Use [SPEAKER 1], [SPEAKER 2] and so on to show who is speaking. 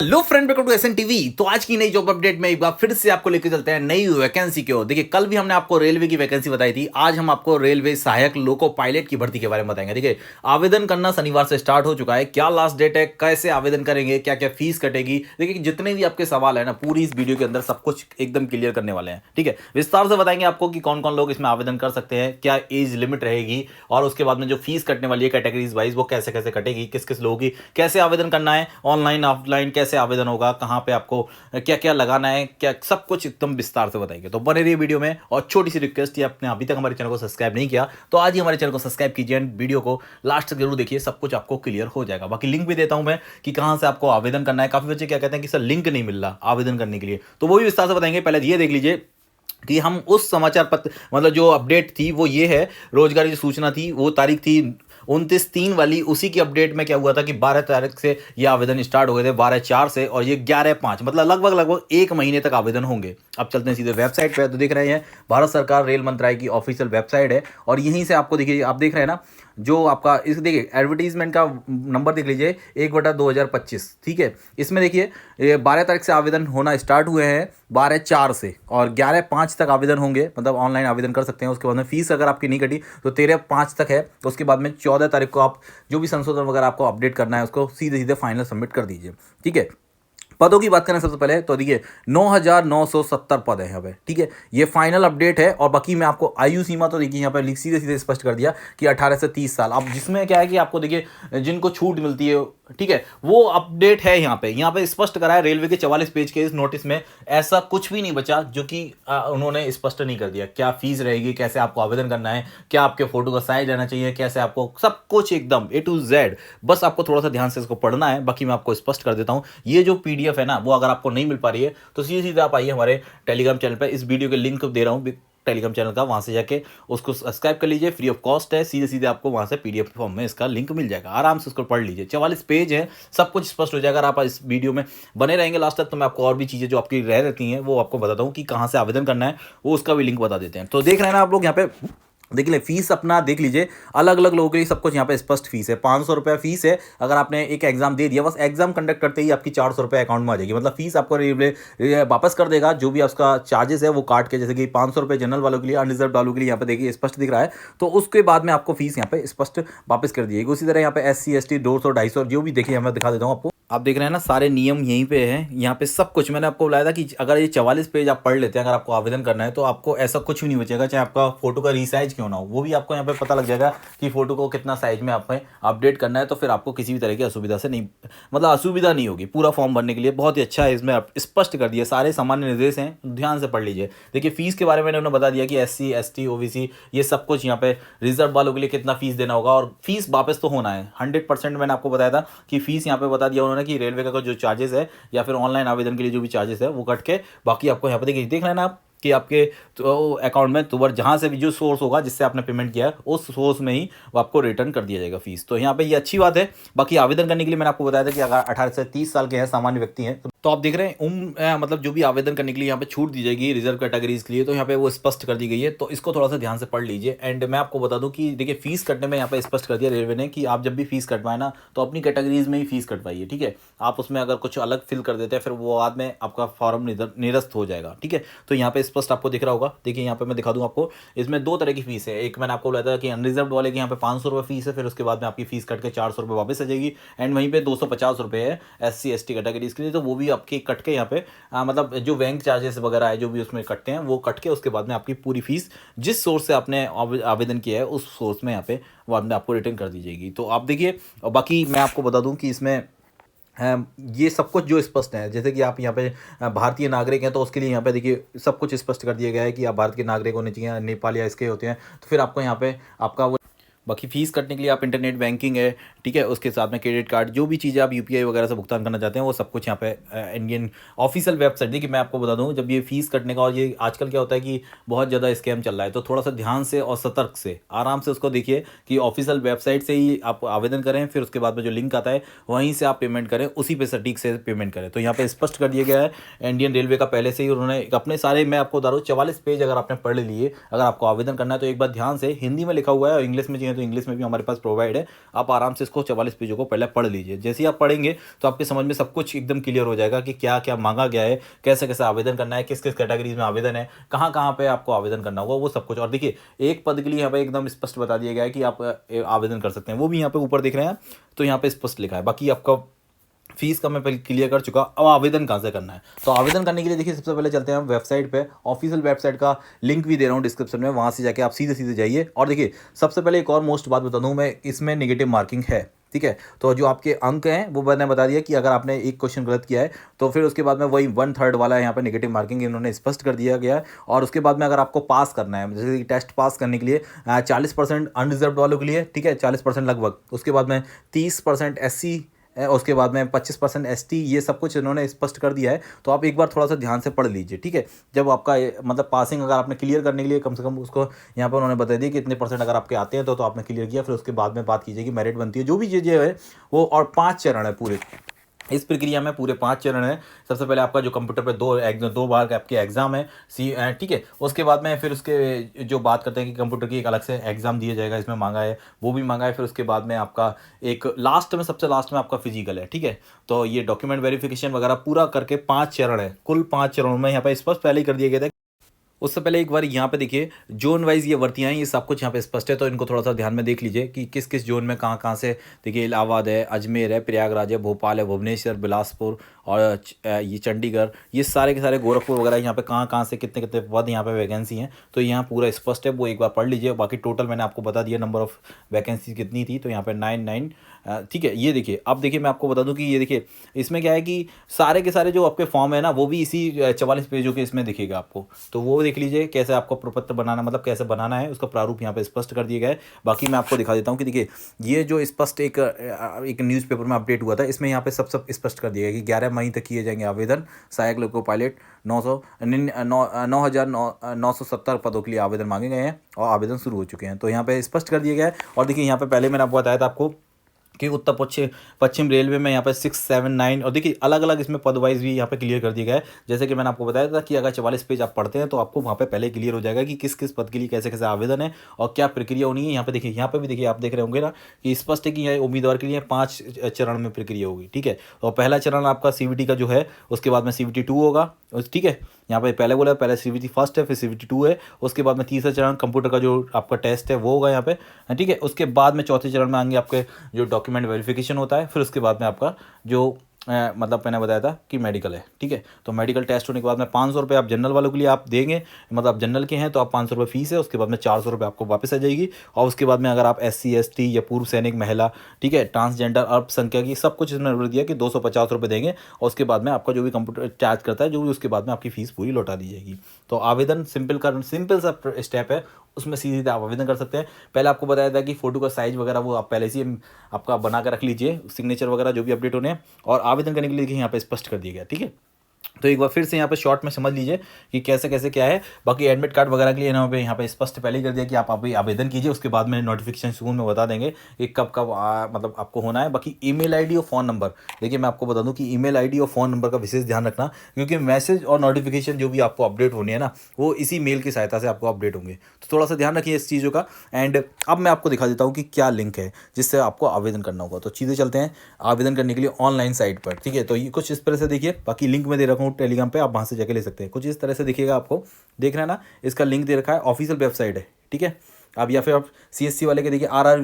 [SPEAKER 1] Hello friend, welcome to SN TV. तो आज की नई जॉब अपडेट में एक बार फिर से आपको लेकर चलते हैं नई वैकेंसी की ओर। देखिए, कल भी हमने आपको रेलवे की वैकेंसी बताई थी। आज हम आपको रेलवे सहायक लोको पायलट की भर्ती के बारे में बताएंगे। देखिए, आवेदन करना शनिवार से स्टार्ट हो चुका है। क्या लास्ट डेट है, कैसे आवेदन करेंगे, क्या क्या फीस कटेगी, देखिए जितने भी आपके सवाल है ना, पूरी इस वीडियो के अंदर सब कुछ एकदम क्लियर करने वाले हैं। ठीक है, विस्तार से बताएंगे आपको कि कौन कौन लोग इसमें आवेदन कर सकते हैं, क्या एज लिमिट रहेगी, और उसके बाद में जो फीस कटने वाली है कैटेगरीज वाइज वो कैसे कैसे कटेगी, किस किस लोगों की, कैसे आवेदन करना है, ऑनलाइन ऑफलाइन कैसे आवेदन होगा, कहाँ पे आपको क्या क्या लगाना है, क्या सब कुछ एकदम विस्तार से बताएंगे। तो बने रहिए वीडियो में। और छोटी सी रिक्वेस्ट, ये आपने अभी तक हमारे चैनल को सब्सक्राइब नहीं किया तो आज ही हमारे चैनल को सब्सक्राइब कीजिए एंड वीडियो को लास्ट तक जरूर देखिए, सब कुछ आपको क्लियर हो जाएगा। बाकी लिंक भी देता हूं मैं कि कहां से आपको आवेदन करना है। काफी बच्चे क्या कहते हैं कि सर लिंक नहीं मिल रहा आवेदन करने के लिए, तो वो भी विस्तार से बताएंगे। पहले ये देख लीजिए कि हम उस समाचार पत्र मतलब जो अपडेट थी वो ये है, रोजगार की सूचना थी, वो तारीख थी 29/3 वाली। उसी की अपडेट में क्या हुआ था कि 12 तारीख से ये आवेदन स्टार्ट हो गए थे, 12/4 से, और ये 11/5 मतलब लगभग एक महीने तक आवेदन होंगे। अब चलते हैं सीधे वेबसाइट पे। तो देख रहे हैं भारत सरकार रेल मंत्रालय की ऑफिशियल वेबसाइट है, और यहीं से आपको देखिए, आप देख रहे हैं ना जो आपका इस देखिए एडवर्टीजमेंट का नंबर देख लीजिए 1/2025। ठीक है, इसमें देखिए 12 तारीख से आवेदन होना स्टार्ट हुए हैं, 12/4 से, और 11/5 तक आवेदन होंगे, मतलब ऑनलाइन आवेदन कर सकते हैं। उसके बाद में फीस अगर आपकी नहीं कटी तो 13/5 तक है। तो उसके बाद में 14 तारीख को आप जो भी संशोधन वगैरह आपको अपडेट करना है उसको सीधे सीधे फाइनल सबमिट कर दीजिए। ठीक है, पदों की बात करें सबसे पहले तो देखिए 9,970 पद है यहाँ पे। ठीक है, ये फाइनल अपडेट है। और बाकी मैं आपको आयु सीमा तो देखिए यहाँ पे सीधे सीधे स्पष्ट कर दिया कि 18 से 30 साल। अब जिसमें क्या है कि आपको देखिए जिनको छूट मिलती है, ठीक है, वो अपडेट है यहाँ पे स्पष्ट करा है रेलवे के 44 पेज के इस नोटिस में। ऐसा कुछ भी नहीं बचा जो कि उन्होंने स्पष्ट नहीं कर दिया। क्या फीस रहेगी, कैसे आपको आवेदन करना है, क्या आपके फोटो का साइज रहना चाहिए, कैसे आपको सब कुछ एकदम A to Z। बस आपको थोड़ा सा ध्यान से इसको पढ़ना है। बाकी मैं आपको स्पष्ट कर देता हूँ। ये जो PDF है ना, वो अगर आपको नहीं मिल पा रही है तो सीधे सीधे आप आइए हमारे टेलीग्राम चैनल पर। इस वीडियो के लिंक दे रहा हूँ टेलीग्राम चैनल का, वहां से जाके उसको सब्सक्राइब कर लीजिए, फ्री ऑफ कॉस्ट है। सीधे सीधे आपको वहां से PDF फॉर्म में इसका लिंक मिल जाएगा, आराम से उसको पढ़ लीजिए। 44 पेज है, सब कुछ स्पष्ट हो जाएगा। अगर आप इस वीडियो में बने रहेंगे लास्ट तक तो मैं आपको और भी चीज़ें जो आपकी रह रहती हैं वो आपको बताता हूँ कि कहाँ से आवेदन करना है, वो उसका भी लिंक बता देते हैं। तो देख रहे हैं ना आप लोग, यहाँ पे देख लीजिए फीस अपना देख लीजिए, अलग अलग लोगों के लिए सब कुछ यहाँ पे स्पष्ट फीस है। 500 रुपये फीस है। अगर आपने एक एग्जाम दे दिया, बस एग्जाम कंडक्ट करते ही आपकी 400 रुपये अकाउंट में आ जाएगी। मतलब फीस आपको वापस कर देगा, जो भी आपका चार्जेस है वो काट के। जैसे कि 500 रुपये जनरल वालों के लिए, अनरिजर्व वालों के लिए यहाँ पे देखिए स्पष्ट दिख रहा है। तो उसके बाद में आपको फीस यहाँ पे स्पष्ट वापस कर दिएगी। उसी तरह यहाँ पे SC ST 200 250 जो भी देखिए, मैं दिखा देता हूँ आपको। आप देख रहे हैं ना, सारे नियम यहीं पे हैं। यहाँ पे सब कुछ मैंने आपको बताया था कि अगर ये 44 पेज आप पढ़ लेते हैं, अगर आपको आवेदन करना है तो आपको ऐसा कुछ भी नहीं बचेगा, चाहे आपका फोटो का रीसाइज क्यों ना हो, वो भी आपको यहाँ पे पता लग जाएगा कि फोटो को कितना साइज में आपने अपडेट करना है। तो फिर आपको किसी भी तरह की असुविधा से नहीं, मतलब असुविधा नहीं होगी पूरा फॉर्म भरने के लिए। बहुत ही अच्छा है, इसमें आप स्पष्ट कर दिया, सारे सामान्य निर्देश हैं, ध्यान से पढ़ लीजिए। देखिए फीस के बारे में उन्होंने बता दिया कि SC ST OBC ये सब कुछ यहाँ पे रिजर्व वालों के लिए कितना फीस देना होगा, और फीस वापस तो होना है 100%। मैंने आपको बताया था कि फीस यहाँ पे बता दिया उन्होंने कि रेलवे का जो चार्जेस है या फिर ऑनलाइन आवेदन के लिए जो भी चार्जेस है वो कट के बाकी आपको यहाँ पे देखिए, देख रहे हैं ना आप कि आपके तो अकाउंट में तो जहाँ से भी जो सोर्स होगा जिससे आपने पेमेंट किया है उस सोर्स में ही वो आपको रिटर्न कर दिया जाएगा फीस। तो यहाँ पे ये अच्छी बात है। बाकी आवेदन करने के लिए मैंने आपको बताया था कि अगर 18 से 30 साल के हैं, सामान्य व्यक्ति हैं, तो आप देख रहे हैं मतलब जो भी आवेदन करने के लिए यहाँ पे छूट दी जाएगी रिजर्व कैटेगरीज के लिए, तो यहाँ पे वो स्पष्ट कर दी गई है। तो इसको थोड़ा सा ध्यान से पढ़ लीजिए। एंड मैं आपको बता दूं कि देखिए फीस कटने में यहाँ पे स्पष्ट कर दिया रेलवे ने कि आप जब भी फीस कटवाए ना तो अपनी कैटेगरीज में ही फीस कटवाइए। ठीक है, आप उसमें अगर कुछ अलग फिल कर देते हैं फिर वो बाद में आपका फॉर्म निरस्त हो जाएगा। ठीक है, तो यहाँ पे स्पष्ट आपको दिख रहा होगा। देखिए यहाँ पे मैं दिखा दूं आपको, इसमें 2 तरह की फीस है। एक मैंने आपको बताया था कि अनरिजर्व वाले की यहाँ पे 500 रुपये फीस है, फिर उसके बाद में आपकी फीस कट के 400 रुपये वापस आ जाएगी। एंड वहीं पे 250 रुपये है SC ST कैटेगरीज के लिए, तो वो भी आपके कट के यहाँ पे मतलब जो बैंक चार्जेस वगैरह है जो भी उसमें कटते हैं वो कट के उसके बाद में आपकी पूरी फीस जिस सोर्स से आपने आवेदन किया है उस सोर्स में यहाँ पे वो आपको रिटर्न कर दी जाएगी। तो आप देखिए, और बाकी मैं आपको बता दूं कि इसमें ये सब कुछ जो स्पष्ट है, जैसे कि आप यहाँ पे भारतीय नागरिक हैं तो उसके लिए यहाँ पे देखिए सब कुछ स्पष्ट कर दिया गया है कि आप भारत के नागरिक होने चाहिए, नेपाल या इसके होते हैं तो फिर आपको यहाँ पे आपका वो बाकी फीस कटने के लिए आप इंटरनेट बैंकिंग है, ठीक है, उसके साथ में क्रेडिट कार्ड, जो भी चीज़ें आप UPI वगैरह से भुगतान करना चाहते हैं वो सब कुछ यहाँ पे इंडियन ऑफिशियल वेबसाइट। देखिए मैं आपको बता दूं, जब ये फीस कटने का, और ये आजकल क्या होता है कि बहुत ज़्यादा स्कैम चल रहा है, तो थोड़ा सा ध्यान से और सतर्क से आराम से उसको देखिए कि ऑफिशियल वेबसाइट से ही आप आवेदन करें, फिर उसके बाद में जो लिंक आता है वहीं से आप पेमेंट करें, उसी पे सटीक से पेमेंट करें। तो यहाँ पे स्पष्ट कर दिया गया है इंडियन रेलवे का, पहले से ही उन्होंने अपने सारे, मैं आपको बता रहा हूँ 44 पेज अगर आपने पढ़ लिए, अगर आपको आवेदन करना है तो एक बार ध्यान से, हिंदी में लिखा हुआ है और इंग्लिश में हैं तो इंग्लिश में भी हमारे पास प्रोवाइड है। आप आराम से इसको 44 पेजों को पहले पढ़ लीजिए। जैसे ही आप पढ़ेंगे तो आपके समझ में सब कुछ एकदम क्लियर हो जाएगा कि क्या क्या मांगा गया है, कैसे कैसे आवेदन करना है, किस किस कैटेगरीज में आवेदन है, कहाँ कहाँ पे आपको आवेदन करना होगा, वो सब कुछ। और देखिए एक पद के लिए यहाँ पे एकदम स्पष्ट बता दिया गया है कि आप आवेदन कर सकते हैं, वो भी यहाँ पे ऊपर देख रहे हैं तो यहाँ पे स्पष्ट लिखा है। बाकी आपका फीस का मैं पहले क्लियर कर चुका। अब आवेदन कहाँ से करना है, तो आवेदन करने के लिए देखिए सबसे पहले चलते हैं हम वेबसाइट पे। ऑफिशियल वेबसाइट का लिंक भी दे रहा हूँ डिस्क्रिप्शन में, वहाँ से जाके आप सीधे सीधे जाइए। और देखिए सबसे पहले एक और मोस्ट बात बता दूँ मैं, इसमें नेगेटिव मार्किंग है, ठीक है। तो जो आपके अंक हैं वो मैंने बता दिया कि अगर आपने एक क्वेश्चन गलत किया है तो फिर उसके बाद में वही 1/3 वाला है यहाँ पे नेगेटिव मार्किंग इन्होंने स्पष्ट कर दिया गया है। और उसके बाद में अगर आपको पास करना है, जैसे कि टेस्ट पास करने के लिए 40% अनरिजर्व वालों के लिए, ठीक है, 40% लगभग, उसके बाद में 30% SC, उसके बाद में 25% ST, ये सब कुछ इन्होंने स्पष्ट कर दिया है। तो आप एक बार थोड़ा सा ध्यान से पढ़ लीजिए, ठीक है। जब आपका मतलब पासिंग अगर आपने क्लियर करने के लिए कम से कम उसको यहाँ पर उन्होंने बता दिया कि इतने % अगर आपके आते हैं तो आपने क्लियर किया, फिर उसके बाद में बात कीजिए कि मेरिट बनती है, जो भी चीज़ें है वो। और 5 चरण है पूरे इस प्रक्रिया में, पूरे 5 चरण है। सबसे पहले आपका जो कंप्यूटर पे दो बार आपके एग्जाम है ठीक है। उसके बाद में फिर उसके जो बात करते हैं कि कंप्यूटर की एक अलग से एग्जाम दिया जाएगा, इसमें मांगा है, वो भी मांगा है। फिर उसके बाद में आपका एक लास्ट में, सबसे लास्ट में आपका फिजिकल है, ठीक है। तो ये डॉक्यूमेंट वेरिफिकेशन वगैरह पूरा करके 5 चरण है, कुल 5 चरणों में यहाँ पे स्पष्ट पहले ही कर दिया गया था। उससे पहले एक बार यहाँ पे देखिए जोन वाइज ये भर्तियाँ हैं, ये सब कुछ यहाँ पे स्पष्ट है, तो इनको थोड़ा सा ध्यान में देख लीजिए कि किस किस जोन में कहाँ कहाँ से। देखिए इलाहाबाद है, अजमेर है, प्रयागराज है, भोपाल है, भुवनेश्वर, बिलासपुर और ये चंडीगढ़, ये सारे के सारे, गोरखपुर वगैरह, यहाँ पे कहाँ कहाँ से कितने कितने पद यहाँ पे वैकेंसी हैं, तो यहाँ पूरा स्पष्ट है, वो एक बार पढ़ लीजिए। बाकी टोटल मैंने आपको बता दिया नंबर ऑफ वैकेंसी कितनी थी, तो यहाँ पे 99, ठीक है। ये देखिए, अब देखिए मैं आपको बता दूं कि ये देखिए इसमें क्या है कि सारे के सारे जो आपके फॉर्म है ना, वो भी इसी 44 पेजों के इसमें दिखेगा आपको, तो वो देख लीजिए कैसे आपको प्रपत्र बनाना, मतलब कैसे बनाना है, उसका प्रारूप यहाँ पे स्पष्ट कर दिया गया है। बाकी मैं आपको दिखा देता हूँ कि देखिए ये जो स्पष्ट एक न्यूज़पेपर में अपडेट हुआ था, इसमें यहाँ पे सब स्पष्ट कर दिया गया कि 11 मई तक किए जाएंगे आवेदन। सहायक लोको पायलट 9,970 पदों के लिए आवेदन मांगे गए हैं और आवेदन शुरू हो चुके हैं, तो यहाँ पे स्पष्ट कर दिया गया है। और देखिए यहाँ पे पहले मैंने आपको बताया था आपको कि उत्तर पश्चिम रेलवे में यहाँ पे 6, 7, 9, और देखिए अलग अलग इसमें पद वाइज भी यहाँ पे क्लियर कर दिया गया है। जैसे कि मैंने आपको बताया था कि अगर 44 पेज आप पढ़ते हैं तो आपको वहाँ पे पहले क्लियर हो जाएगा कि किस किस पद के लिए कैसे कैसे आवेदन है और क्या प्रक्रिया होनी है। यहाँ पे देखिए, यहाँ पे भी देखिए, आप देख रहे होंगे ना कि स्पष्ट है कि यहाँ उम्मीदवार के लिए 5 चरण में प्रक्रिया होगी, ठीक है। और पहला चरण आपका CVT का जो है, उसके बाद में CVT 2 होगा, ठीक है। यहाँ पे पहले बोला, पहले CVT फर्स्ट है, फिर CVT 2 है, उसके बाद में तीसरा चरण कंप्यूटर का जो आपका टेस्ट है वो होगा यहाँ पे, ठीक है। उसके बाद में चौथे चरण में आएंगे आपके जो डॉक्यूमेंट वेरिफिकेशन होता है, फिर उसके बाद में आपका जो मतलब मैंने बताया था कि मेडिकल है, ठीक है। तो मेडिकल टेस्ट होने के बाद में 500 रुपये आप जनरल वालों के लिए आप देंगे, मतलब जनरल के हैं तो आप 500 रुपये फीस है, उसके बाद में 400 रुपये आपको वापस आ जाएगी। और उसके बाद में अगर आप SC ST या पूर्व सैनिक महिला, ठीक है, ट्रांसजेंडर, अल्पसंख्यक, ये सब कुछ इसमें दिया कि 250 रुपये देंगे और उसके बाद में आपका जो भी कंप्यूटर चार्ज करता है जो भी, उसके बाद में आपकी फीस पूरी लौटा दी जाएगी। तो आवेदन सिंपल सा स्टेप है, उसमें सीधे आप आवेदन कर सकते हैं। पहले आपको बताया था कि फ़ोटो का साइज़ वगैरह वो आप पहले से आपका बना कर रख लीजिए, सिग्नेचर वगैरह जो भी अपडेट होने हैं। और आवेदन करने के लिए यहाँ पे स्पष्ट कर दिया गया, ठीक है। तो एक बार फिर से यहाँ पे शॉर्ट में समझ लीजिए कि कैसे कैसे क्या है। बाकी एडमिट कार्ड वगैरह के लिए यहाँ पे स्पष्ट पहले ही कर दिया कि आप अभी आवेदन कीजिए, उसके बाद में नोटिफिकेशन सुकून में बता देंगे कि कब कब मतलब आपको होना है। बाकी ईमेल आईडी और फ़ोन नंबर, देखिए मैं आपको बता दूं कि ईमेल आईडी और फ़ोन नंबर का विशेष ध्यान रखना, क्योंकि मैसेज और नोटिफिकेशन जो भी आपको अपडेट होनी है ना, वो इसी मेल की सहायता से आपको अपडेट होंगे, तो थोड़ा सा ध्यान रखिए इस चीज़ों का। एंड अब मैं आपको दिखा देता हूँ कि क्या लिंक है जिससे आपको आवेदन करना होगा। तो चीज़ें चलते हैं आवेदन करने के लिए ऑनलाइन साइट पर, ठीक है। तो ये कुछ इस तरह से देखिए, बाकी लिंक में दे रखा हूँ टेलीग्राम पे, आप वहाँ से जाके ले सकते हैं। कुछ इस तरह से दिखेगा, आपको देख रहे हैं ना, इसका लिंक दे रखा है, ऑफिशियल वेबसाइट है, ठीक है। अब या फिर आप CSC वाले के देखिए RR